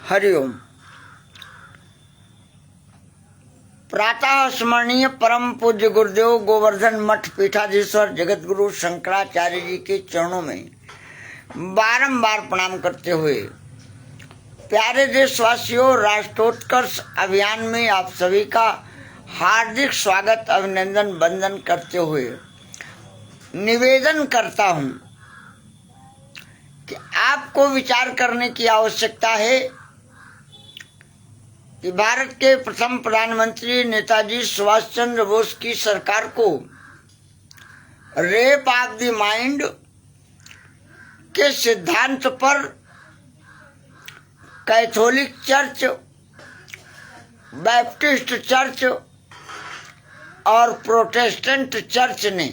हरिओम। प्रातः स्मरणीय परम पूज्य गुरुदेव गोवर्धन मठ पीठाधीश्वर जगत गुरु शंकराचार्य जी के चरणों में बारंबार प्रणाम करते हुए प्यारे देशवासियों, राष्ट्रोत्कर्ष अभियान में आप सभी का हार्दिक स्वागत, अभिनंदन, वंदन करते हुए निवेदन करता हूं कि आपको विचार करने की आवश्यकता है कि भारत के प्रथम प्रधानमंत्री नेताजी सुभाष चंद्र बोस की सरकार को रेप ऑफ द माइंड के सिद्धांत पर कैथोलिक चर्च, बैप्टिस्ट चर्च और प्रोटेस्टेंट चर्च ने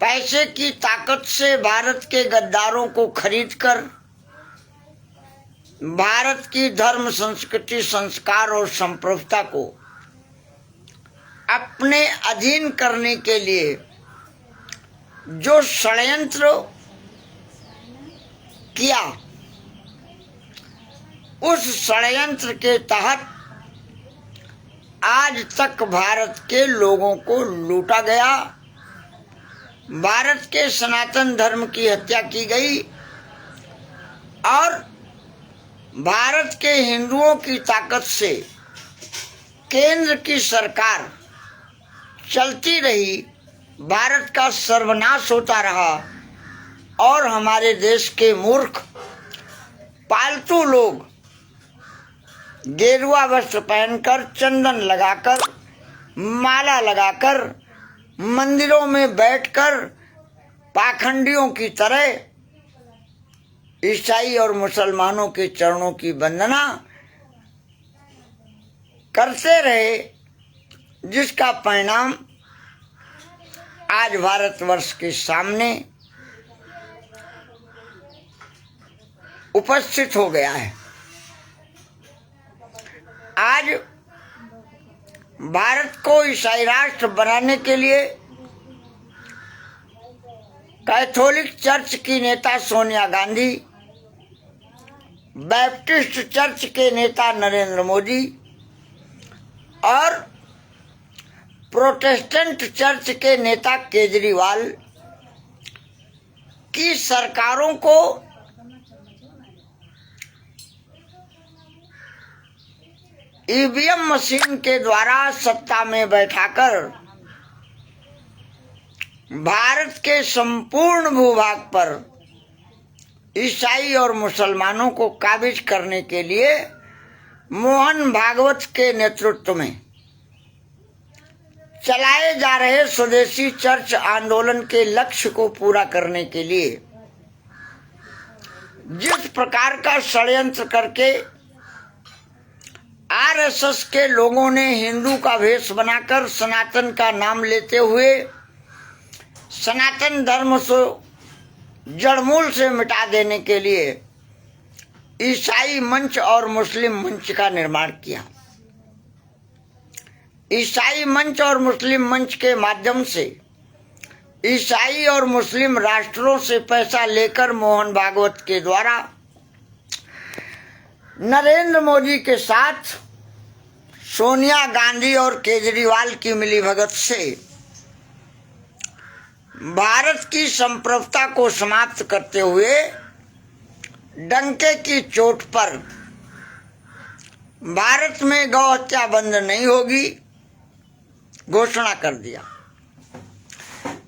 पैसे की ताकत से भारत के गद्दारों को खरीदकर भारत की धर्म, संस्कृति, संस्कार और संप्रभुता को अपने अधीन करने के लिए जो षड्यंत्र किया, उस षड्यंत्र के तहत आज तक भारत के लोगों को लूटा गया, भारत के सनातन धर्म की हत्या की गई और भारत के हिंदुओं की ताकत से केंद्र की सरकार चलती रही, भारत का सर्वनाश होता रहा और हमारे देश के मूर्ख पालतू लोग गेरुआ वस्त्र पहनकर, चंदन लगाकर, माला लगाकर, मंदिरों में बैठकर पाखंडियों की तरह ईसाई और मुसलमानों के चरणों की वंदना करते रहे, जिसका परिणाम आज भारतवर्ष के सामने उपस्थित हो गया है। आज भारत को ईसाई राष्ट्र बनाने के लिए कैथोलिक चर्च की नेता सोनिया गांधी, बैप्टिस्ट चर्च के नेता नरेंद्र मोदी और प्रोटेस्टेंट चर्च के नेता केजरीवाल की सरकारों को ईवीएम मशीन के द्वारा सत्ता में बैठाकर भारत के संपूर्ण भूभाग पर ईसाई और मुसलमानों को काबिज करने के लिए मोहन भागवत के नेतृत्व में चलाए जा रहे स्वदेशी चर्च आंदोलन के लक्ष्य को पूरा करने के लिए जिस प्रकार का षड्यंत्र करके आरएसएस के लोगों ने हिंदू का वेश बनाकर सनातन का नाम लेते हुए सनातन धर्म को जड़मूल से मिटा देने के लिए ईसाई मंच और मुस्लिम मंच का निर्माण किया। ईसाई मंच और मुस्लिम मंच के माध्यम से ईसाई और मुस्लिम राष्ट्रों से पैसा लेकर मोहन भागवत के द्वारा नरेंद्र मोदी के साथ सोनिया गांधी और केजरीवाल की मिलीभगत से भारत की संप्रभुता को समाप्त करते हुए डंके की चोट पर भारत में गौ हत्या बंद नहीं होगी घोषणा कर दिया।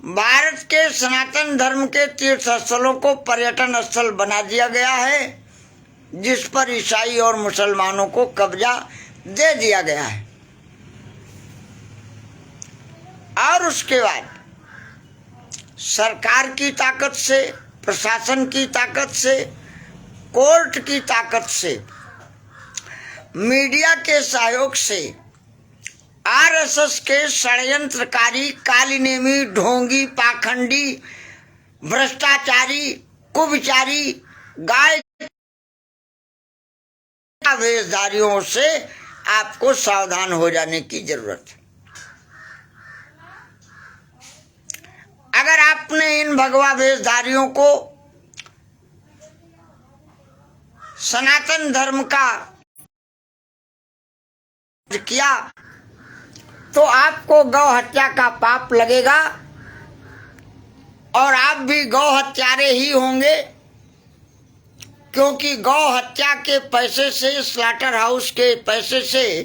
भारत के सनातन धर्म के तीर्थ स्थलों को पर्यटन स्थल बना दिया गया है, जिस पर ईसाई और मुसलमानों को कब्जा दे दिया गया है। और उसके बाद सरकार की ताकत से, प्रशासन की ताकत से, कोर्ट की ताकत से, मीडिया के सहयोग से आरएसएस के षड्यंत्रकारी, कालीनेमी, ढोंगी, पाखंडी, भ्रष्टाचारी, कुविचारी, गाय वेशधारियों से आपको सावधान हो जाने की जरूरत है। अगर आपने इन भगवा वेशधारियों को सनातन धर्म का किया तो आपको गौ हत्या का पाप लगेगा और आप भी गौ हत्यारे ही होंगे, क्योंकि गौ हत्या के पैसे से, स्लॉटर हाउस के पैसे से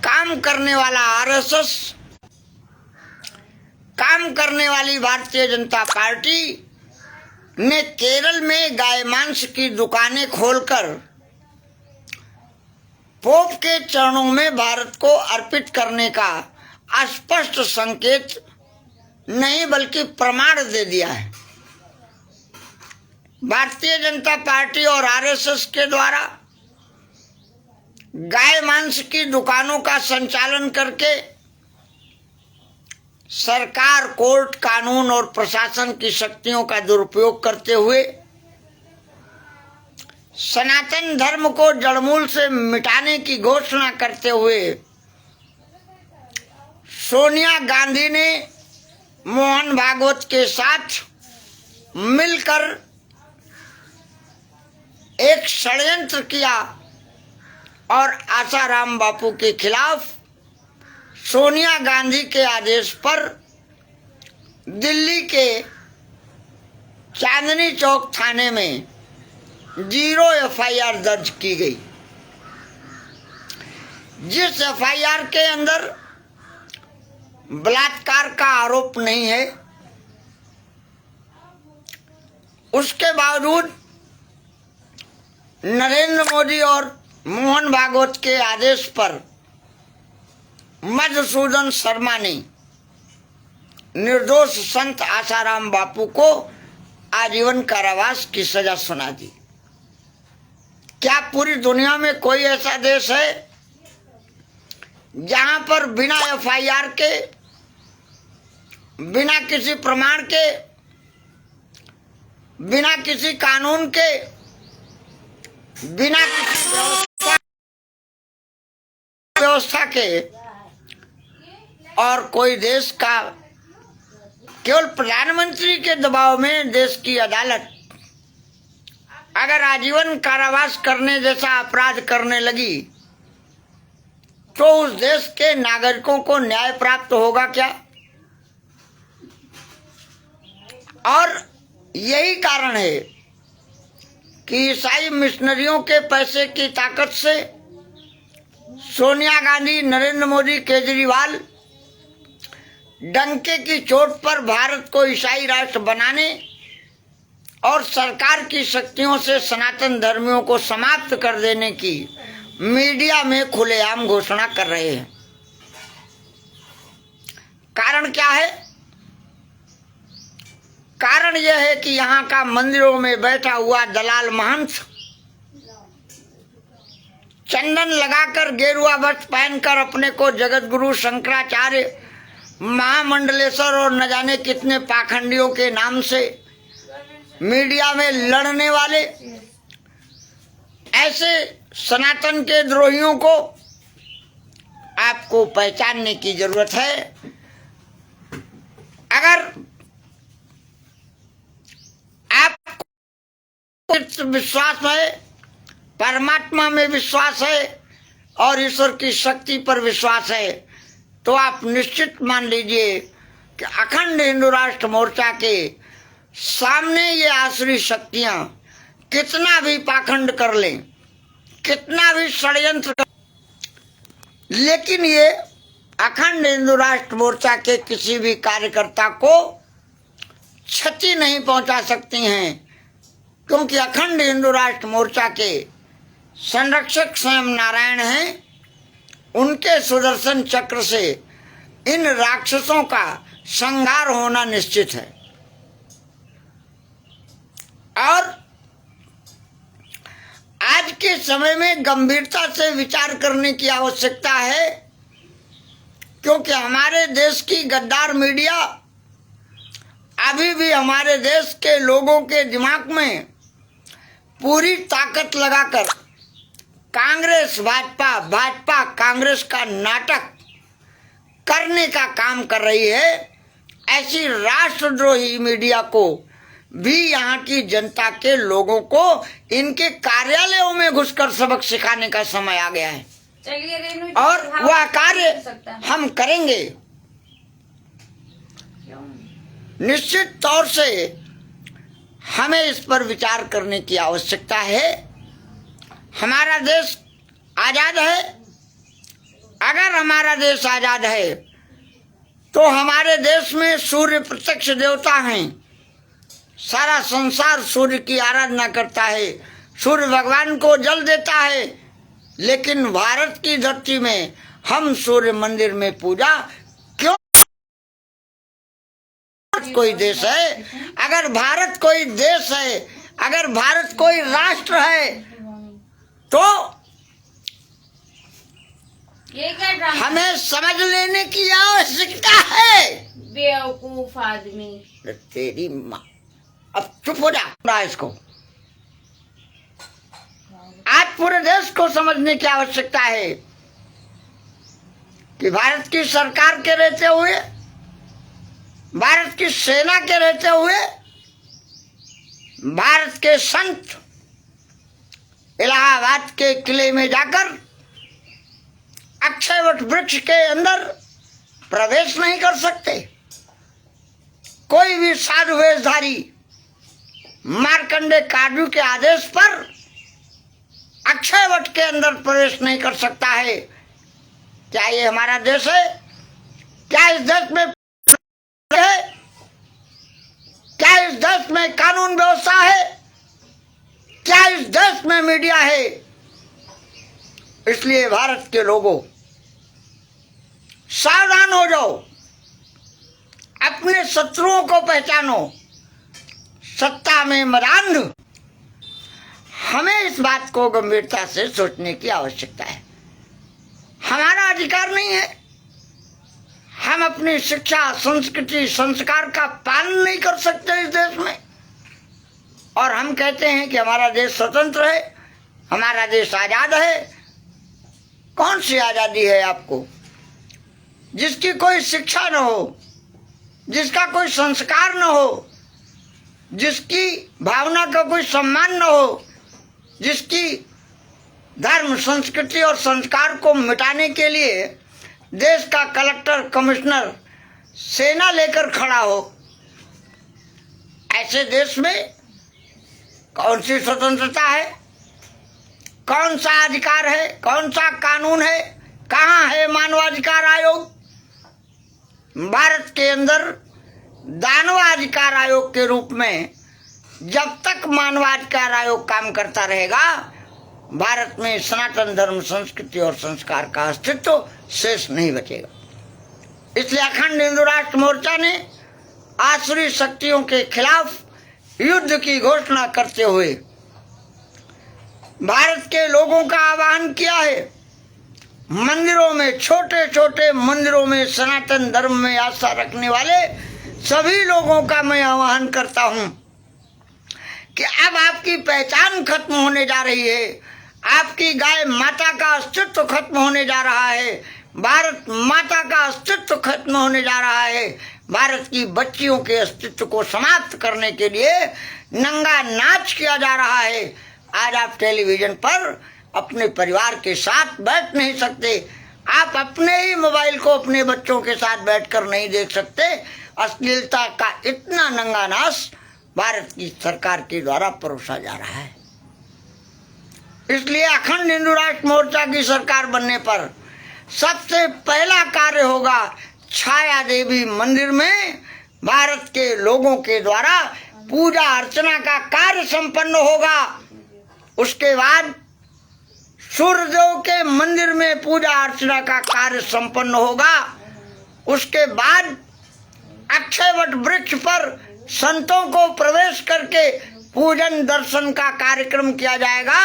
काम करने वाला आरएसएस, काम करने वाली भारतीय जनता पार्टी ने केरल में गाय मांस की दुकानें खोलकर पोप के चरणों में भारत को अर्पित करने का स्पष्ट संकेत नहीं बल्कि प्रमाण दे दिया है। भारतीय जनता पार्टी और आरएसएस के द्वारा गाय मांस की दुकानों का संचालन करके सरकार, कोर्ट, कानून और प्रशासन की शक्तियों का दुरुपयोग करते हुए सनातन धर्म को जड़मूल से मिटाने की घोषणा करते हुए सोनिया गांधी ने मोहन भागवत के साथ मिलकर एक षड्यंत्र किया और आसाराम बापू के खिलाफ सोनिया गांधी के आदेश पर दिल्ली के चांदनी चौक थाने में 0 एफआईआर दर्ज की गई। जिस एफआईआर के अंदर बलात्कार का आरोप नहीं है, उसके बावजूद नरेंद्र मोदी और मोहन भागवत के आदेश पर मधुसूदन शर्मा ने निर्दोष संत आसाराम बापू को आजीवन कारावास की सजा सुना दी। क्या पूरी दुनिया में कोई ऐसा देश है जहां पर बिना एफआईआर के, बिना किसी प्रमाण के, बिना किसी कानून के, बिना किसी व्यवस्था के और कोई देश का केवल प्रधानमंत्री के दबाव में देश की अदालत अगर आजीवन कारावास करने जैसा अपराध करने लगी तो उस देश के नागरिकों को न्याय प्राप्त होगा क्या? और यही कारण है कि ईसाई मिशनरियों के पैसे की ताकत से सोनिया गांधी, नरेंद्र मोदी, केजरीवाल डंके की चोट पर भारत को ईसाई राष्ट्र बनाने और सरकार की शक्तियों से सनातन धर्मियों को समाप्त कर देने की मीडिया में खुलेआम घोषणा कर रहे हैं। कारण क्या है? कारण यह है कि यहाँ का मंदिरों में बैठा हुआ दलाल महंत चंदन लगाकर, गेरुआ वस्त्र पहनकर अपने को जगत गुरु, शंकराचार्य, महामंडलेश्वर और न जाने कितने पाखंडियों के नाम से मीडिया में लड़ने वाले ऐसे सनातन के द्रोहियों को आपको पहचानने की जरूरत है। अगर आपको विश्वास है, परमात्मा में विश्वास है और ईश्वर की शक्ति पर विश्वास है, तो आप निश्चित मान लीजिए कि अखंड हिंदू राष्ट्र मोर्चा के सामने ये आसुरी शक्तियां कितना भी पाखंड कर लें, कितना भी षड्यंत्र कर, लेकिन ये अखंड हिंदू राष्ट्र मोर्चा के किसी भी कार्यकर्ता को क्षति नहीं पहुंचा सकती हैं, क्योंकि अखंड हिंदू राष्ट्र मोर्चा के संरक्षक स्वयं नारायण हैं। उनके सुदर्शन चक्र से इन राक्षसों का संहार होना निश्चित है। और आज के समय में गंभीरता से विचार करने की आवश्यकता है, क्योंकि हमारे देश की गद्दार मीडिया अभी भी हमारे देश के लोगों के दिमाग में पूरी ताकत लगाकर कांग्रेस भाजपा, भाजपा कांग्रेस का नाटक करने का काम कर रही है। ऐसी राष्ट्रद्रोही मीडिया को भी यहाँ की जनता के लोगों को इनके कार्यालयों में घुसकर सबक सिखाने का समय आ गया है। चलिए रेणु, और वह कार्य हम करेंगे। निश्चित तौर से हमें इस पर विचार करने की आवश्यकता है। हमारा देश आजाद है। अगर हमारा देश आजाद है तो हमारे देश में सूर्य प्रत्यक्ष देवता हैं। सारा संसार सूर्य की आराधना करता है, सूर्य भगवान को जल देता है। लेकिन भारत की धरती में हम सूर्य मंदिर में पूजा क्यों? कोई देश है, अगर भारत कोई देश है, अगर भारत कोई राष्ट्र है, तो ये क्या ड्रामा? हमें समझ लेने की आवश्यकता है। बेवकूफ आदमी। तेरी माँ, अब चुप हो जा। इसको आज पूरे देश को समझने की आवश्यकता है कि भारत की सरकार के रहते हुए, भारत की सेना के रहते हुए, भारत के संत इलाहाबाद के किले में जाकर अक्षयवट वृक्ष के अंदर प्रवेश नहीं कर सकते। कोई भी साधु वेशधारी मार्कंडे काजू के आदेश पर अक्षयवट के अंदर प्रवेश नहीं कर सकता है। क्या ये हमारा देश है? क्या इस देश में है? क्या इस देश में कानून व्यवस्था है? क्या इस देश में मीडिया है? इसलिए भारत के लोगों, सावधान हो जाओ, अपने शत्रुओं को पहचानो। सत्ता में मदांध। हमें इस बात को गंभीरता से सोचने की आवश्यकता है। हमारा अधिकार नहीं है, हम अपनी शिक्षा, संस्कृति, संस्कार का पालन नहीं कर सकते इस देश में, और हम कहते हैं कि हमारा देश स्वतंत्र है, हमारा देश आजाद है। कौन सी आजादी है आपको, जिसकी कोई शिक्षा न हो, जिसका कोई संस्कार न हो, जिसकी भावना का कोई सम्मान न हो, जिसकी धर्म, संस्कृति और संस्कार को मिटाने के लिए देश का कलेक्टर, कमिश्नर सेना लेकर खड़ा हो? ऐसे देश में कौन सी स्वतंत्रता है? कौन सा अधिकार है? कौन सा कानून है? कहाँ है मानवाधिकार आयोग? भारत के अंदर दानवाधिकार आयोग के रूप में जब तक मानवाधिकार आयोग काम करता रहेगा, भारत में सनातन धर्म, संस्कृति और संस्कार का अस्तित्व शेष नहीं बचेगा। इसलिए अखंड हिंदू राष्ट्र मोर्चा ने आसुरी शक्तियों के खिलाफ युद्ध की घोषणा करते हुए भारत के लोगों का आह्वान किया है। मंदिरों में, छोटे छोटे मंदिरों में सनातन धर्म में आस्था रखने वाले सभी लोगों का मैं आह्वान करता हूं कि अब आपकी पहचान खत्म होने जा रही है। आपकी गाय माता का अस्तित्व खत्म होने जा रहा है। भारत माता का अस्तित्व खत्म होने जा रहा है। भारत की बच्चियों के अस्तित्व को समाप्त करने के लिए नंगा नाच किया जा रहा है। आज आप टेलीविजन पर अपने परिवार के साथ बैठ नहीं सकते। आप अपने ही मोबाइल को अपने बच्चों के साथ बैठकर नहीं देख सकते। अश्लीलता का इतना नंगा नाच भारत की सरकार के द्वारा परोसा जा रहा है। इसलिए अखंड हिंदू राष्ट्र मोर्चा की सरकार बनने पर सबसे पहला कार्य होगा, छाया देवी मंदिर में भारत के लोगों के द्वारा पूजा अर्चना का कार्य संपन्न होगा। उसके बाद सूर्यदेव के मंदिर में पूजा अर्चना का कार्य संपन्न होगा। उसके बाद अक्षयवट वृक्ष पर संतों को प्रवेश करके पूजन दर्शन का कार्यक्रम किया जाएगा।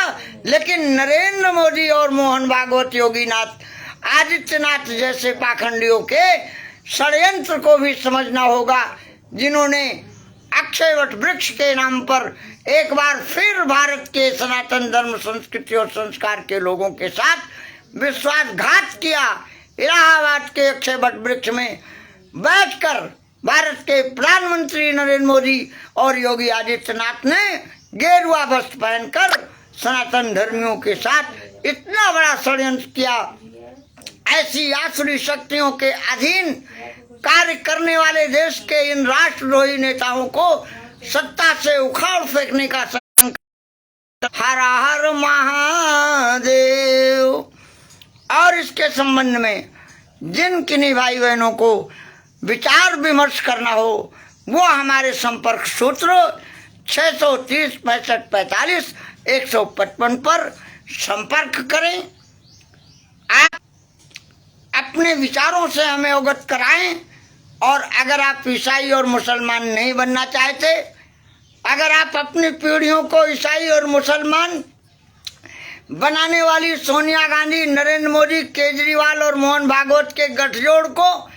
लेकिन नरेंद्र मोदी और मोहन भागवत, योगीनाथ, आदित्यनाथ जैसे पाखंडियों के षड्यंत्र को भी समझना होगा, जिन्होंने अक्षयवट वृक्ष के नाम पर एक बार फिर भारत के सनातन धर्म, संस्कृति और संस्कार के लोगों के साथ विश्वासघात किया। इलाहाबाद के अक्षयवट वृक्ष में बैठकर भारत के प्रधानमंत्री नरेंद्र मोदी और योगी आदित्यनाथ ने गेरुआ वस्त्र पहनकर सनातन धर्मियों के साथ इतना बड़ा षड्यंत्र किया। ऐसी आसुरी शक्तियों के अधीन कार्य करने वाले देश के इन राष्ट्रद्रोही नेताओं को सत्ता से उखाड़ फेंकने का संकल्प। हर हर महादेव। और इसके संबंध में जिन किन्हीं भाई बहनों को विचार विमर्श करना हो वो हमारे संपर्क सूत्र 630 65 45 155 पर संपर्क करें। आप अपने विचारों से हमें अवगत कराएं। और अगर आप ईसाई और मुसलमान नहीं बनना चाहते, अगर आप अपनी पीढ़ियों को ईसाई और मुसलमान बनाने वाली सोनिया गांधी, नरेंद्र मोदी, केजरीवाल और मोहन भागवत के गठजोड़ को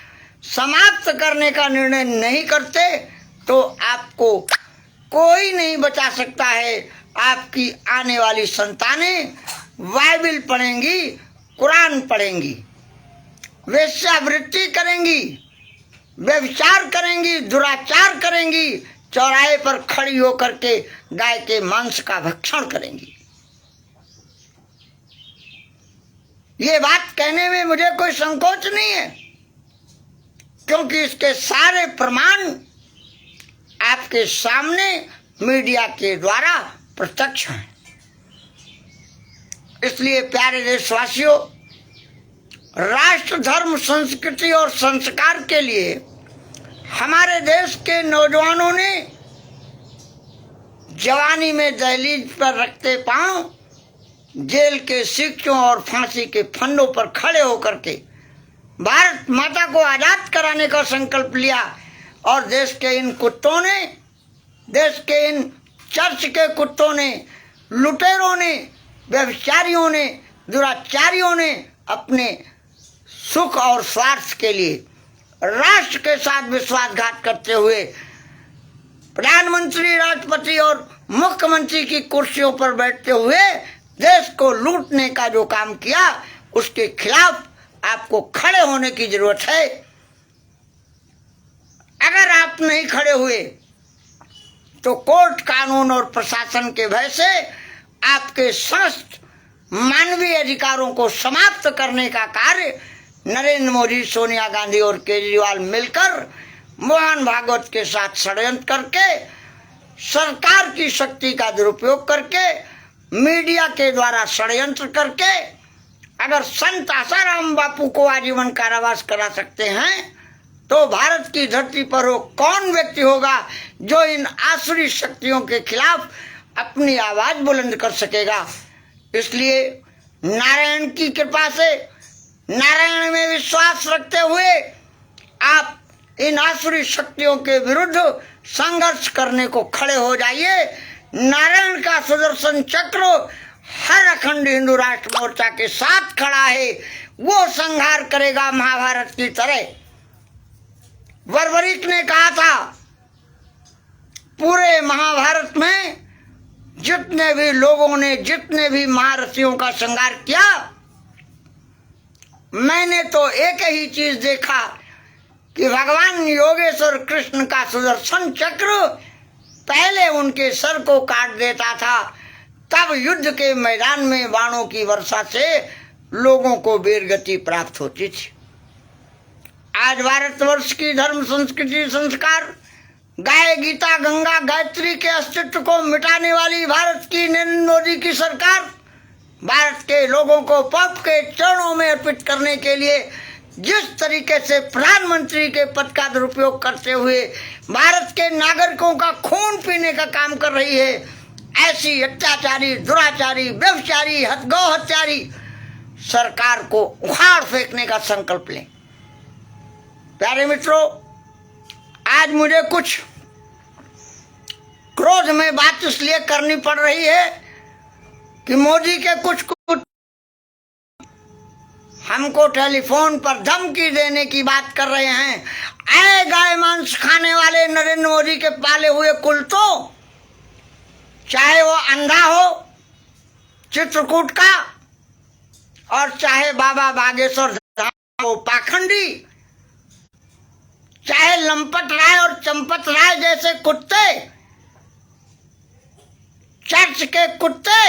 समाप्त करने का निर्णय नहीं करते तो आपको कोई नहीं बचा सकता है। आपकी आने वाली संतानें बाइबिल पढ़ेंगी, कुरान पढ़ेंगी, वेश्यावृत्ति करेंगी, व्यभिचार करेंगी, दुराचार करेंगी, चौराहे पर खड़ी होकर के गाय के मांस का भक्षण करेंगी। ये बात कहने में मुझे कोई संकोच नहीं है, क्योंकि इसके सारे प्रमाण आपके सामने मीडिया के द्वारा प्रत्यक्ष हैं। इसलिए प्यारे देशवासियों, राष्ट्र, धर्म, संस्कृति और संस्कार के लिए हमारे देश के नौजवानों ने जवानी में दहलीज पर रखते पांव जेल के सिक्कों और फांसी के फंदों पर खड़े होकर के भारत माता को आजाद कराने का संकल्प लिया। और देश के इन कुत्तों ने, देश के इन चर्च के कुत्तों ने, लुटेरों ने, व्यभिचारियों ने, दुराचारियों ने अपने सुख और स्वार्थ के लिए राष्ट्र के साथ विश्वासघात करते हुए प्रधानमंत्री, राष्ट्रपति और मुख्यमंत्री की कुर्सियों पर बैठते हुए देश को लूटने का जो काम किया, उसके खिलाफ आपको खड़े होने की जरूरत है। अगर आप नहीं खड़े हुए तो कोर्ट, कानून और प्रशासन के भय से आपके समस्त मानवीय अधिकारों को समाप्त करने का कार्य नरेंद्र मोदी, सोनिया गांधी और केजरीवाल मिलकर मोहन भागवत के साथ षड्यंत्र करके, सरकार की शक्ति का दुरुपयोग करके, मीडिया के द्वारा षड्यंत्र करके अगर संत आसाराम बापू को आजीवन कारावास करा सकते हैं तो भारत की धरती पर वो कौन व्यक्ति होगा जो इन आसुरी शक्तियों के खिलाफ अपनी आवाज बुलंद कर सकेगा। इसलिए नारायण की कृपा से, नारायण में विश्वास रखते हुए आप इन आसुरी शक्तियों के विरुद्ध संघर्ष करने को खड़े हो जाइए। नारायण का सुदर्शन चक्र हर अखंड हिंदू राष्ट्र मोर्चा के साथ खड़ा है, वो संहार करेगा महाभारत की तरह। बर्बरीक ने कहा था, पूरे महाभारत में जितने भी लोगों ने, जितने भी महारथियों का संहार किया, मैंने तो एक ही चीज देखा कि भगवान योगेश्वर कृष्ण का सुदर्शन चक्र पहले उनके सर को काट देता था, तब युद्ध के मैदान में बाणों की वर्षा से लोगों को वीरगति प्राप्त होती थी। आज भारतवर्ष की धर्म, संस्कृति, संस्कार, गाय, गीता, गंगा, गायत्री के अस्तित्व को मिटाने वाली भारत की नरेंद्र मोदी की सरकार भारत के लोगों को पाप के चरणों में अर्पित करने के लिए जिस तरीके से प्रधानमंत्री के पद का दुरुपयोग करते हुए भारत के नागरिकों का खून पीने का काम कर रही है, ऐसी अत्याचारी, दुराचारी, व्यभिचारी, गौ हत्यारी सरकार को उखाड़ फेंकने का संकल्प लें। प्यारे मित्रों, आज मुझे कुछ क्रोध में बात इसलिए करनी पड़ रही है कि मोदी के कुछ हमको टेलीफोन पर धमकी देने की बात कर रहे हैं। ऐ गाय मांस खाने वाले नरेंद्र मोदी के पाले हुए कुलतों, चाहे वो अंधा हो चित्रकूट का और चाहे बाबा बागेश्वर धाम हो पाखंडी, चाहे लंपट राय और चंपत राय जैसे कुत्ते, चर्च के कुत्ते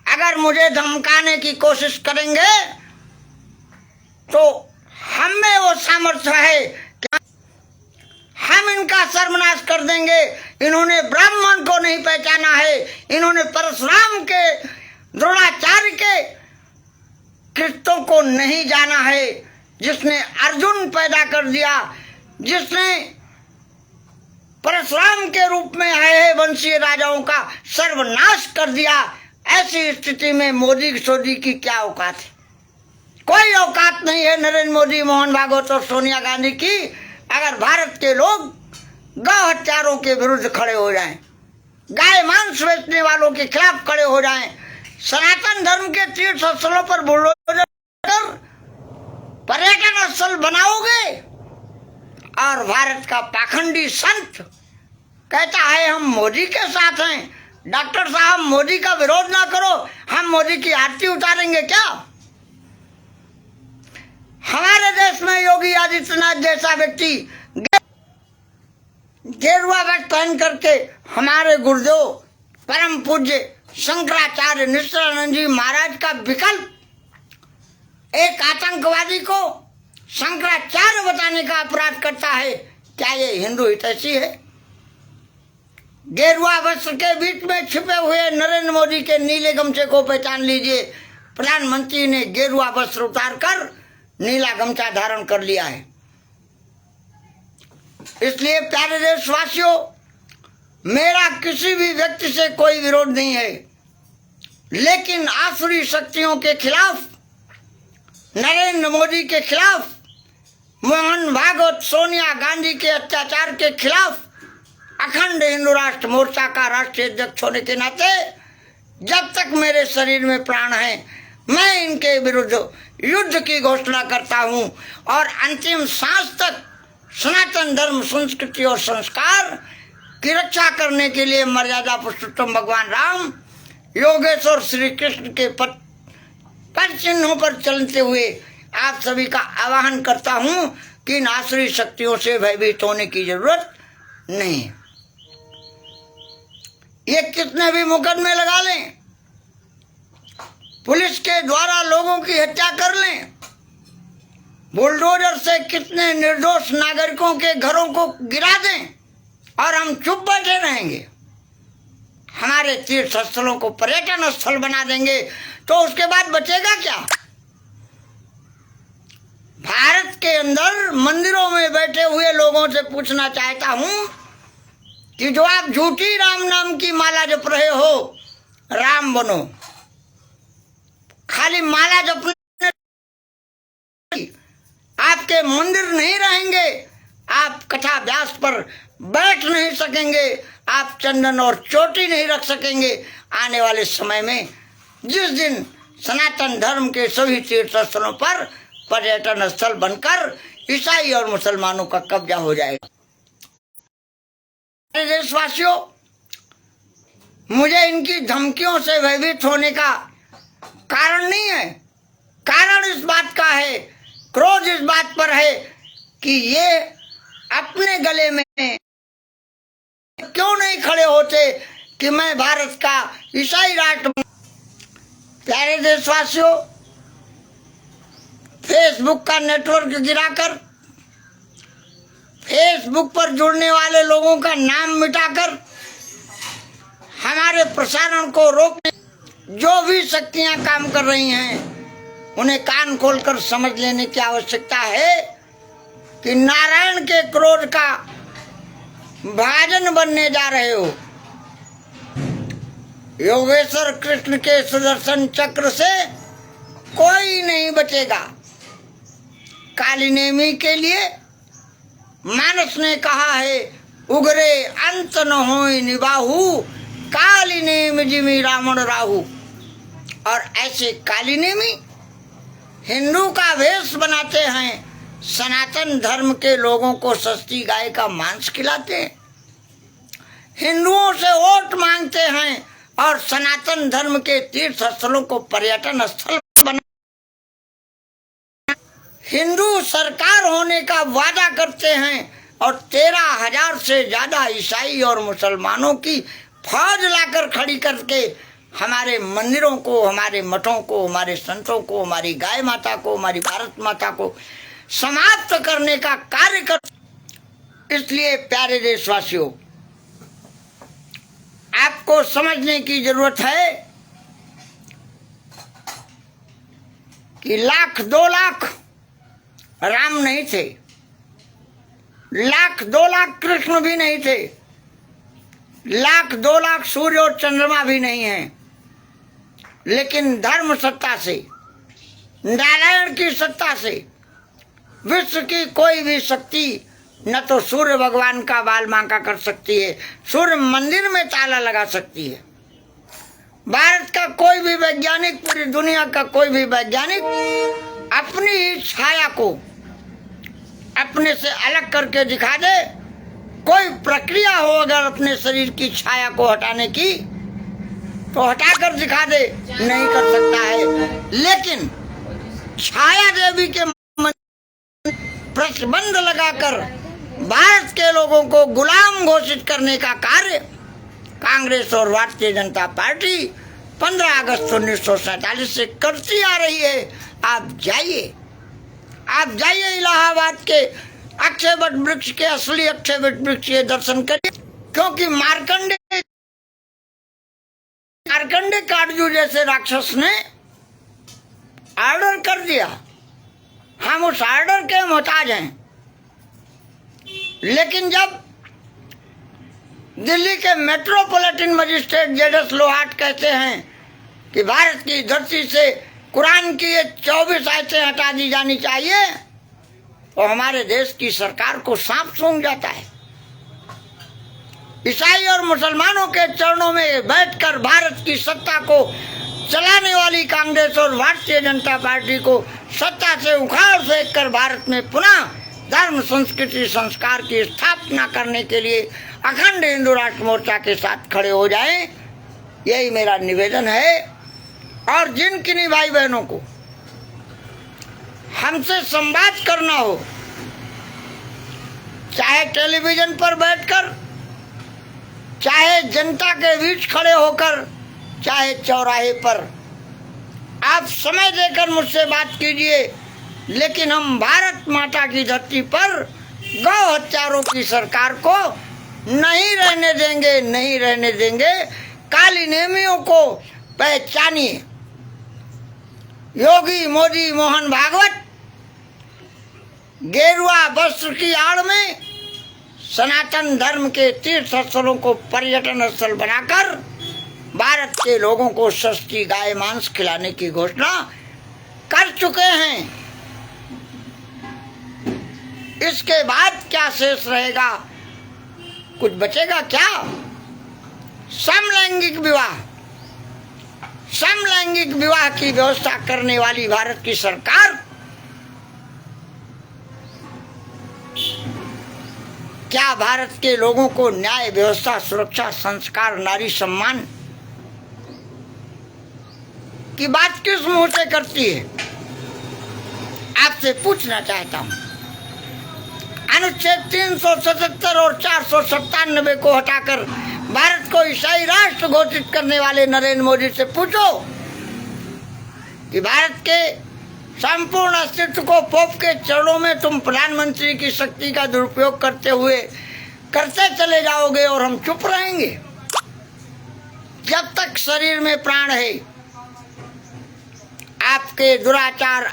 अगर मुझे धमकाने की कोशिश करेंगे तो हम में वो सामर्थ्य है कि हम इनका सर्वनाश कर देंगे। इन्होंने ब्राह्मण को नहीं पहचाना है, इन्होंने परशुराम के, द्रोणाचार्य के कृत्यों को नहीं जाना है, जिसने अर्जुन पैदा कर दिया, जिसने परशुराम के रूप में आए वंशीय राजाओं का सर्वनाश कर दिया। ऐसी स्थिति में मोदी सोदी की क्या औकात है? कोई औकात नहीं है नरेंद्र मोदी, मोहन भागवत और सोनिया गांधी की। अगर भारत के लोग गौ हत्यारों के विरुद्ध खड़े हो जाएं, गाय मांस बेचने वालों के खिलाफ खड़े हो जाएं, सनातन धर्म के तीर्थ स्थलों पर बुलडोजर कर पर्यटन स्थल बनाओगे और भारत का पाखंडी संत कहता है हम मोदी के साथ हैं, डॉक्टर साहब मोदी का विरोध ना करो, हम मोदी की आरती उतारेंगे क्या? हमारे देश में योगी आदित्यनाथ जैसा व्यक्ति गेरुआ वस्त्र पहन करके हमारे गुरुदेव परम पूज्य शंकराचार्य निष्ठानंद जी महाराज का विकल्प एक आतंकवादी को शंकराचार्य बताने का अपराध करता है, क्या ये हिंदू हितैषी है? गेरुआ वस्त्र के बीच में छिपे हुए नरेंद्र मोदी के नीले गमछे को पहचान लीजिए। प्रधानमंत्री ने गेरुआ वस्त्र उतारकर नीला गमछा धारण कर लिया है। इसलिए प्यारे देशवासियों, मेरा किसी भी व्यक्ति से कोई विरोध नहीं है, लेकिन आसुरी शक्तियों के खिलाफ, नरेंद्र मोदी के खिलाफ, मोहन भागवत सोनिया गांधी के अत्याचार के खिलाफ अखंड हिंदू राष्ट्र मोर्चा का राष्ट्रीय अध्यक्ष होने के नाते जब तक मेरे शरीर में प्राण है मैं इनके विरुद्ध युद्ध की घोषणा करता हूं और अंतिम सांस तक सनातन धर्म, संस्कृति और संस्कार की रक्षा करने के लिए मर्यादा पुरुषोत्तम भगवान राम, योगेश्वर श्री कृष्ण के पद चिन्हों पर चलते हुए आप सभी का आह्वान करता हूं कि इन आसुरी शक्तियों से भयभीत होने की जरूरत नहीं। ये कितने भी मुकदमे लगा लें, पुलिस के द्वारा लोगों की हत्या कर लें, बुलडोजर से कितने निर्दोष नागरिकों के घरों को गिरा दें और हम चुप बैठे रहेंगे, हमारे तीर्थ स्थलों को पर्यटन स्थल बना देंगे, तो उसके बाद बचेगा क्या? भारत के अंदर मंदिरों में बैठे हुए लोगों से पूछना चाहता हूं कि जो आप झूठी राम नाम की माला जप रहे हो, राम बनो। खाली माला जपने आपके मंदिर नहीं रहेंगे, आप कथा व्यास पर बैठ नहीं सकेंगे, आप चंदन और चोटी नहीं रख सकेंगे। आने वाले समय में जिस दिन सनातन धर्म के सभी तीर्थ स्थलों पर पर्यटन स्थल बनकर ईसाई और मुसलमानों का कब्जा हो जाएगा। देशवासियों, मुझे इनकी धमकियों से भयभीत होने का कारण नहीं है। कारण इस बात का है, क्रोध इस बात पर है कि ये अपने गले में क्यों नहीं खड़े होते कि मैं भारत का ईसाई राष्ट्र। प्यारे देशवासियों, फेसबुक का नेटवर्क गिराकर, फेसबुक पर जुड़ने वाले लोगों का नाम मिटाकर हमारे प्रसारण को रोकने जो भी शक्तियां काम कर रही हैं, उन्हें कान खोलकर समझ लेने की आवश्यकता है कि नारायण के क्रोध का भाजन बनने जा रहे हो। योगेश्वर कृष्ण के सुदर्शन चक्र से कोई नहीं बचेगा। काली नेमी के लिए मानस ने कहा है, उगरे अंत न होय निबाहु, काली नेम जिमी रावण राहु। और ऐसे काली नेमी हिंदू का वेश बनाते हैं, सनातन धर्म के लोगों को सस्ती गाय का मांस खिलाते हैं, हिंदुओं से वोट मांगते हैं और सनातन धर्म के तीर्थ स्थलों को पर्यटन स्थल बना, हिंदू सरकार होने का वादा करते हैं और 13,000 से ज्यादा ईसाई और मुसलमानों की फौज लाकर खड़ी करके हमारे मंदिरों को, हमारे मठों को, हमारे संतों को, हमारी गाय माता को, हमारी भारत माता को समाप्त करने का कार्य कर। इसलिए प्यारे देशवासियों, आपको समझने की जरूरत है कि 1,00,000-2,00,000 राम नहीं थे, 1,00,000-2,00,000 कृष्ण भी नहीं थे, 1,00,000-2,00,000 सूर्य और चंद्रमा भी नहीं है, लेकिन धर्म सत्ता से, नारायण की सत्ता से विश्व की कोई भी शक्ति न तो सूर्य भगवान का बाल बांका कर सकती है, सूर्य मंदिर में ताला लगा सकती है। भारत का कोई भी वैज्ञानिक, पूरी दुनिया का कोई भी वैज्ञानिक अपनी ही छाया को अपने से अलग करके दिखा दे, कोई प्रक्रिया हो अगर अपने शरीर की छाया को हटाने की तो हटाकर दिखा दे, नहीं कर सकता है। लेकिन छाया देवी के प्रतिबंध लगाकर भारत के लोगों को गुलाम घोषित करने का कार्य कांग्रेस और भारतीय जनता पार्टी 15 अगस्त 1947 से करती आ रही है। आप जाइए इलाहाबाद के अक्षय वट वृक्ष के, असली अक्षय वट वृक्ष के दर्शन करिए, क्योंकि मार्कंडे काटजू जैसे राक्षस ने ऑर्डर कर दिया, हम उस ऑर्डर के मोहताज हैं। लेकिन जब दिल्ली के मेट्रोपॉलिटन मजिस्ट्रेट जेडस लोहाट कहते हैं कि भारत की धरती से कुरान की ये 24 आयतें हटा दी जानी चाहिए, तो हमारे देश की सरकार को सांप सूंघ जाता है। ईसाई और मुसलमानों के चरणों में बैठकर भारत की सत्ता को चलाने वाली कांग्रेस और भारतीय जनता पार्टी को सत्ता से उखाड़ फेंक कर भारत में पुनः धर्म, संस्कृति, संस्कार की स्थापना करने के लिए अखंड हिंदू राष्ट्र मोर्चा के साथ खड़े हो जाएं, यही मेरा निवेदन है। और जिन किन्हीं भाई बहनों को हमसे संवाद करना हो, चाहे टेलीविजन पर बैठकर, चाहे जनता के बीच खड़े होकर, चाहे चौराहे पर, आप समय देकर मुझसे बात कीजिए। लेकिन हम भारत माता की धरती पर गौ हत्यारों की सरकार को नहीं रहने देंगे। काली नेमियों को पहचानिए। योगी, मोदी, मोहन भागवत गेरुआ वस्त्र की आड़ में सनातन धर्म के तीर्थ स्थलों को पर्यटन स्थल बनाकर भारत के लोगों को सस्ती गाय मांस खिलाने की घोषणा कर चुके हैं। इसके बाद क्या शेष रहेगा? कुछ बचेगा क्या? समलैंगिक विवाह की व्यवस्था करने वाली भारत की सरकार क्या भारत के लोगों को न्याय, व्यवस्था, सुरक्षा, संस्कार, नारी सम्मान की बात किस मुंह से करती है? आपसे पूछना चाहता हूं। अनुच्छेद 377 और 497 को हटाकर भारत को ईसाई राष्ट्र घोषित करने वाले नरेंद्र मोदी से पूछो कि भारत के संपूर्ण अस्तित्व को पोप के चरणों में तुम प्रधानमंत्री की शक्ति का दुरुपयोग करते चले जाओगे और हम चुप रहेंगे? जब तक शरीर में प्राण है, आपके दुराचार